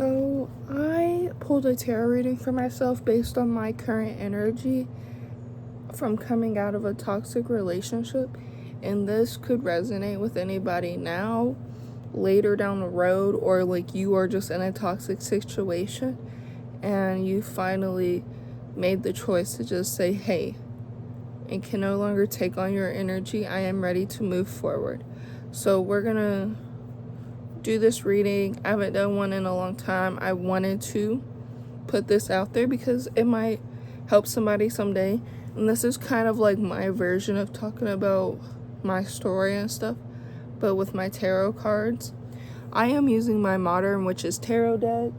So I pulled a tarot reading for myself based on my current energy from coming out of a toxic relationship, and this could resonate with anybody now, later down the road, or like you are just in a toxic situation and you finally made the choice to just say, hey, and can no longer take on your energy. I am ready to move forward. So we're gonna do this reading. I haven't done one in a long time. I wanted to put this out there because it might help somebody someday. And this is kind of like my version of talking about my story and stuff, but with my tarot cards. I am using my Modern Witches tarot deck.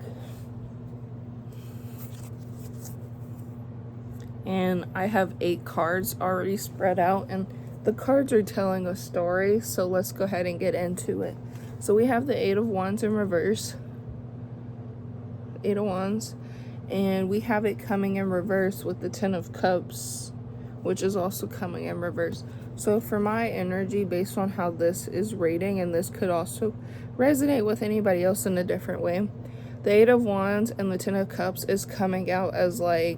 And I have 8 cards already spread out, and the cards are telling a story, so let's go ahead and get into it. So we have the 8 of Wands in reverse. 8 of Wands. And we have it coming in reverse with the 10 of Cups, which is also coming in reverse. So for my energy, based on how this is rating, and this could also resonate with anybody else in a different way, the 8 of Wands and the 10 of Cups is coming out as like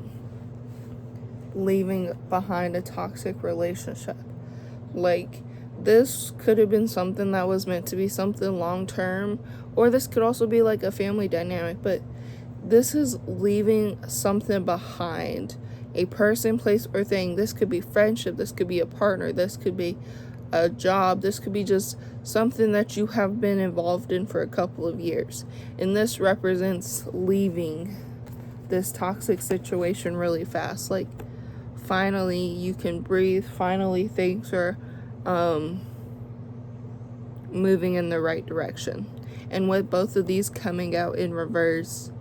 leaving behind a toxic relationship. Like, this could have been something that was meant to be something long term, or this could also be like a family dynamic, but this is leaving something behind, a person, place, or thing. This could be friendship, this could be a partner, this could be a job, this could be just something that you have been involved in for a couple of years, and this represents leaving this toxic situation really fast. Like, finally you can breathe, finally things are moving in the right direction. And with both of these coming out in reverse,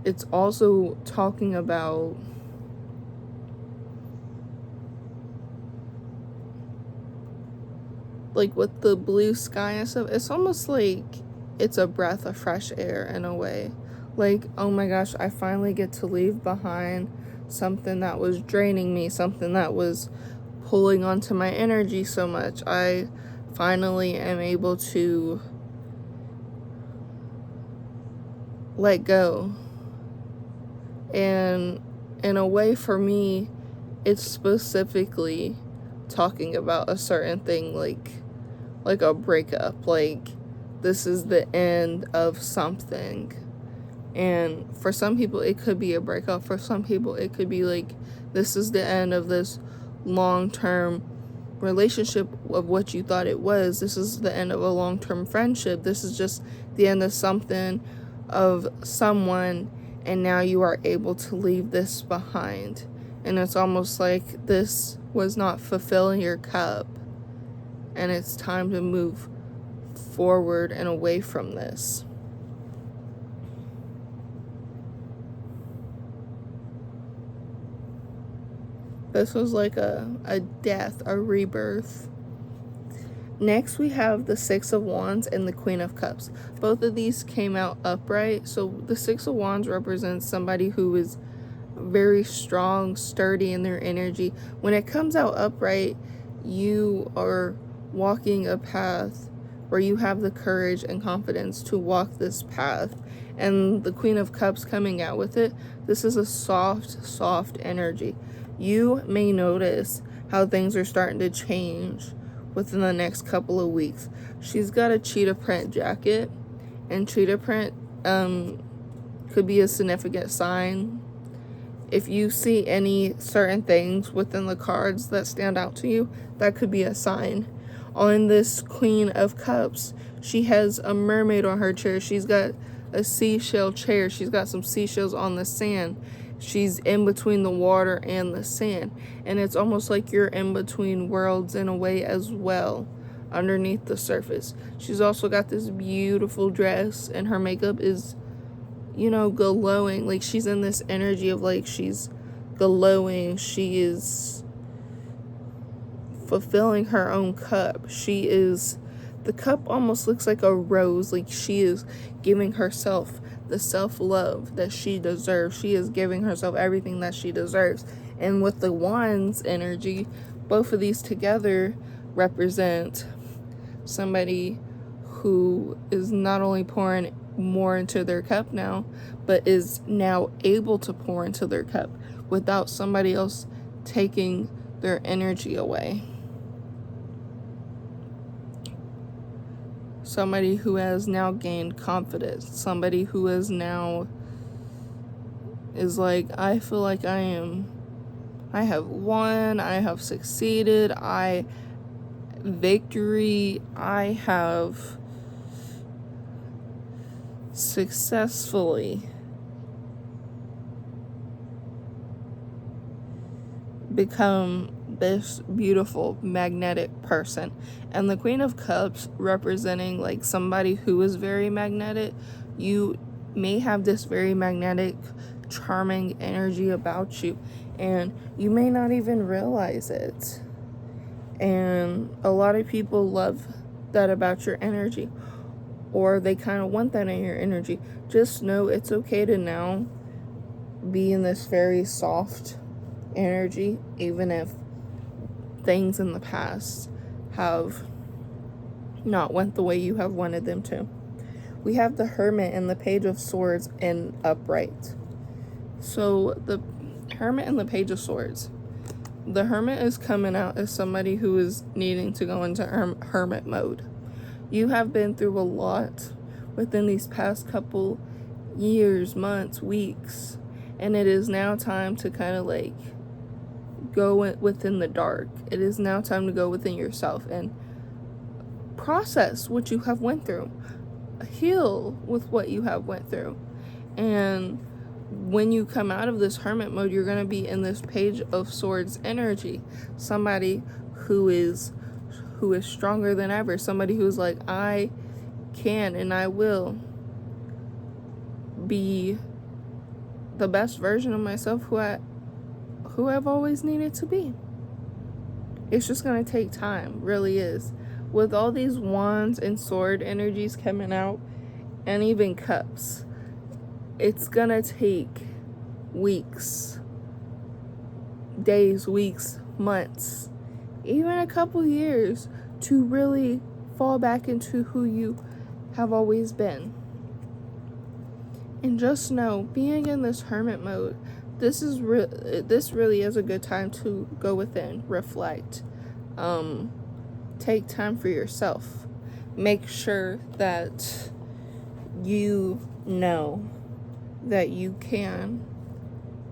it's also talking about like with the blue sky and stuff, it's almost like it's a breath of fresh air in a way. Like, oh my gosh, I finally get to leave behind something that was draining me, something that was pulling onto my energy so much. I finally am able to let go. And in a way, for me, it's specifically talking about a certain thing, like a breakup. Like, this is the end of something. And for some people, it could be a breakup. For some people, it could be like, this is the end of this long-term relationship of what you thought it was. This is the end of a long-term friendship. This is just the end of something, of someone, and now you are able to leave this behind. And it's almost like this was not fulfilling your cup, and it's time to move forward and away from this. This was like a death, a rebirth. Next, we have the 6 of Wands and the Queen of Cups. Both of these came out upright. So the 6 of Wands represents somebody who is very strong, sturdy in their energy. When it comes out upright, you are walking a path where you have the courage and confidence to walk this path. And the Queen of Cups coming out with it, this is a soft energy. You may notice how things are starting to change within the next couple of weeks. She's got a cheetah print jacket, and cheetah print could be a significant sign. If you see any certain things within the cards that stand out to you, that could be a sign. On this Queen of Cups, she has a mermaid on her chair. She's got a seashell chair. She's got some seashells on the sand. She's in between the water and the sand. And it's almost like you're in between worlds in a way as well, underneath the surface. She's also got this beautiful dress, and her makeup is, glowing. Like, she's in this energy of like she's glowing. She is fulfilling her own cup. The cup almost looks like a rose. Like, she is giving herself the self-love that she deserves. She is giving herself everything that she deserves. And with the Wands energy, both of these together represent somebody who is not only pouring more into their cup now, but is now able to pour into their cup without somebody else taking their energy away. Somebody who has now gained confidence. Somebody who is now is like, I feel like I have won, I have succeeded, victory, I have successfully become this beautiful magnetic person. And the Queen of Cups representing like somebody who is very magnetic. You may have this very magnetic, charming energy about you, and you may not even realize it. And a lot of people love that about your energy, or they kind of want that in your energy. Just know it's okay to now be in this very soft energy, even if things in the past have not went the way you have wanted them to. We have the Hermit and the Page of Swords in upright. So the Hermit and the Page of Swords. The Hermit is coming out as somebody who is needing to go into hermit mode. You have been through a lot within these past couple years, months, weeks, and it is now time to kind of like go within the dark. It is now time to go within yourself and process what you have went through. Heal with what you have went through. And when you come out of this hermit mode, you're going to be in this Page of Swords energy. Somebody who is stronger than ever. Somebody who's like, I can and I will be the best version of myself who I've always needed to be. It's just going to take time, really is. With all these wands and sword energies coming out, and even cups, it's going to take weeks, days, weeks, months, even a couple years to really fall back into who you have always been. And just know, being in this hermit mode, this really is a good time to go within, reflect, take time for yourself. Make sure that you know that you can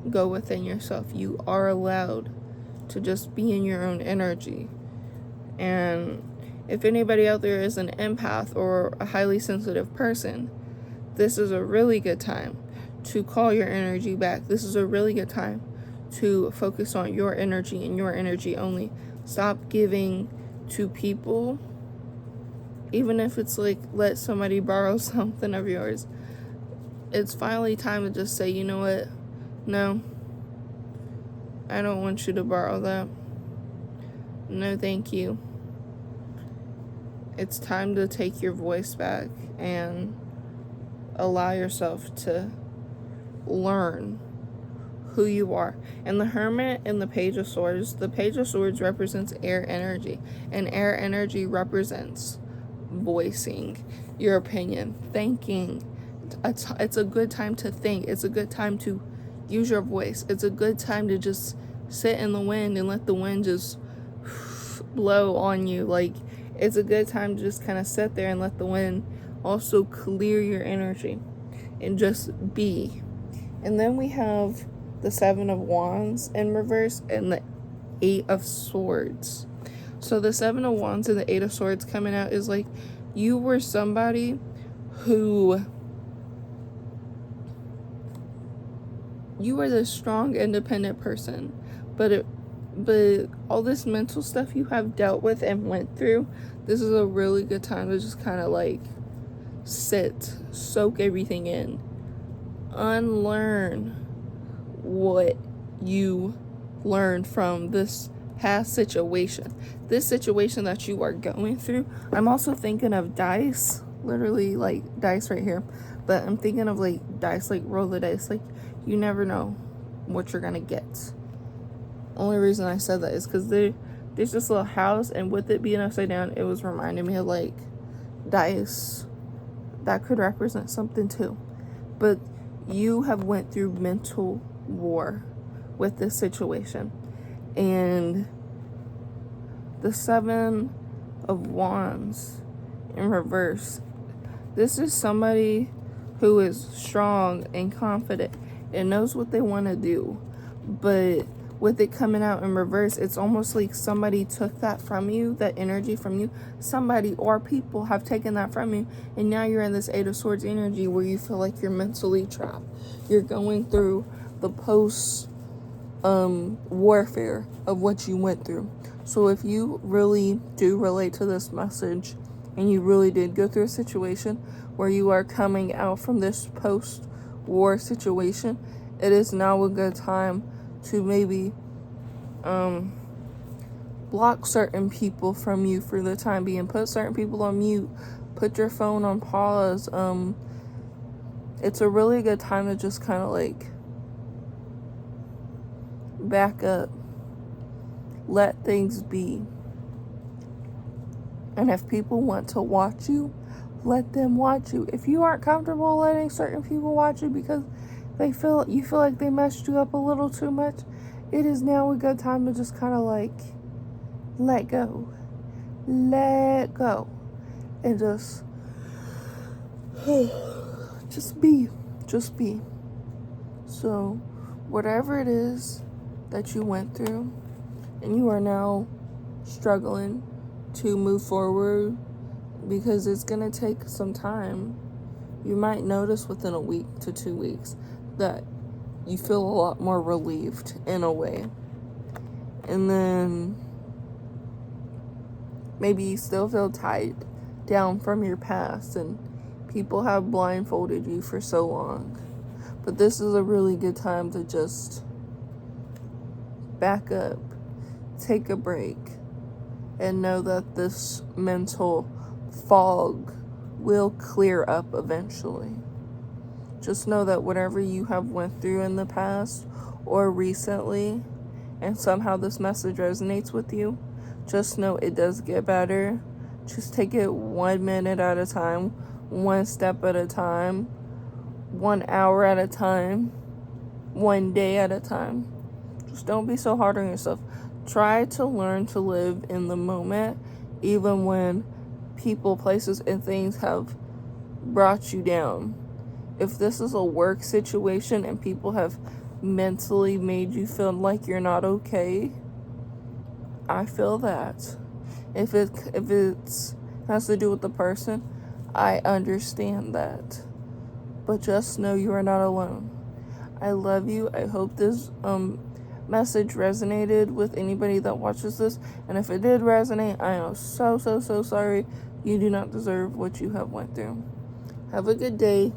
go within yourself. You are allowed to just be in your own energy. And if anybody out there is an empath or a highly sensitive person, this is a really good time to call your energy back. This is a really good time to focus on your energy and your energy only. Stop giving to people, even if it's like, let somebody borrow something of yours. It's finally time to just say, you know what? No, I don't want you to borrow that. No, thank you. It's time to take your voice back and allow yourself to learn who you are. And the Hermit and the Page of Swords, the Page of Swords represents air energy, and air energy represents voicing your opinion, thinking. It's a good time to think. It's a good time to use your voice. It's a good time to just sit in the wind and let the wind just blow on you. Like, it's a good time to just kind of sit there and let the wind also clear your energy and just be. And then we have the Seven of Wands in reverse and the Eight of Swords. So the Seven of Wands and the Eight of Swords coming out is like, you were somebody who, you were this strong, independent person, but all this mental stuff you have dealt with and went through, this is a really good time to just kind of like sit, soak everything in, unlearn what you learned from this past situation, this situation that you are going through. I'm also thinking of dice, literally like dice right here, but I'm thinking of like dice, like roll the dice, like you never know what you're gonna get. Only reason I said that is because there's this little house, and with it being upside down, it was reminding me of like dice, that could represent something too. But you have went through mental war with this situation. And the 7 of Wands in reverse. This is somebody who is strong and confident and knows what they want to do. But with it coming out in reverse, it's almost like somebody took that from you, that energy from you. Somebody or people have taken that from you, and now you're in this 8 of Swords energy where you feel like you're mentally trapped. You're going through the post warfare of what you went through. So if you really do relate to this message, and you really did go through a situation where you are coming out from this post-war situation, it is now a good time to maybe block certain people from you for the time being. Put certain people on mute. Put your phone on pause. It's a really good time to just kind of like back up. Let things be. And if people want to watch you, let them watch you. If you aren't comfortable letting certain people watch you because you feel like they messed you up a little too much, it is now a good time to just kind of like let go. Let go. And just be. Just be. So, whatever it is that you went through, and you are now struggling to move forward, because it's going to take some time. You might notice within a week to 2 weeks that you feel a lot more relieved in a way. And then maybe you still feel tied down from your past and people have blindfolded you for so long. But this is a really good time to just back up, take a break, and know that this mental fog will clear up eventually. Just know that whatever you have went through in the past or recently, and somehow this message resonates with you, just know it does get better. Just take it 1 minute at a time, 1 step at a time, 1 hour at a time, 1 day at a time. Just don't be so hard on yourself. Try to learn to live in the moment, even when people, places, and things have brought you down. If this is a work situation and people have mentally made you feel like you're not okay, I feel that. If it has to do with the person, I understand that. But just know you are not alone. I love you. I hope this message resonated with anybody that watches this. And if it did resonate, I am so sorry. You do not deserve what you have went through. Have a good day.